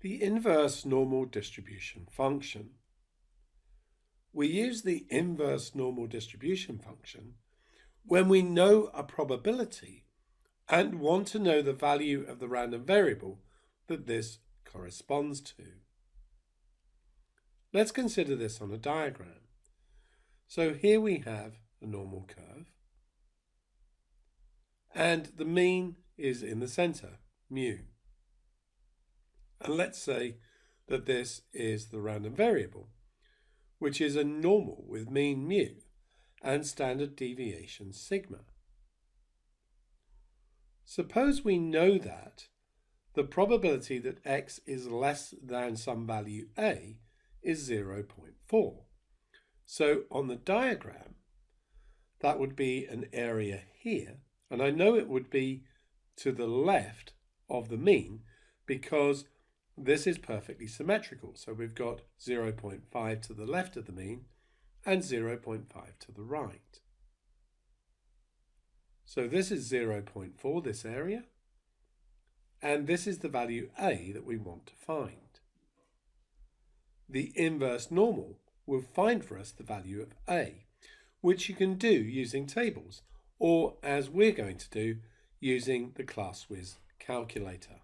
The inverse normal distribution function. We use the inverse normal distribution function when we know a probability and want to know the value of the random variable that this corresponds to. Let's consider this on a diagram. So here we have a normal curve, and the mean is in the center, mu. And let's say that this is the random variable, which is a normal with mean mu and standard deviation sigma. Suppose we know that the probability that x is less than some value a is 0.4. So on the diagram, that would be an area here, and I know it would be to the left of the mean because this is perfectly symmetrical. So we've got 0.5 to the left of the mean and 0.5 to the right. So this is 0.4, this area, and this is the value a that we want to find. The inverse normal will find for us the value of a, which you can do using tables, or as we're going to do, using the ClassWiz calculator.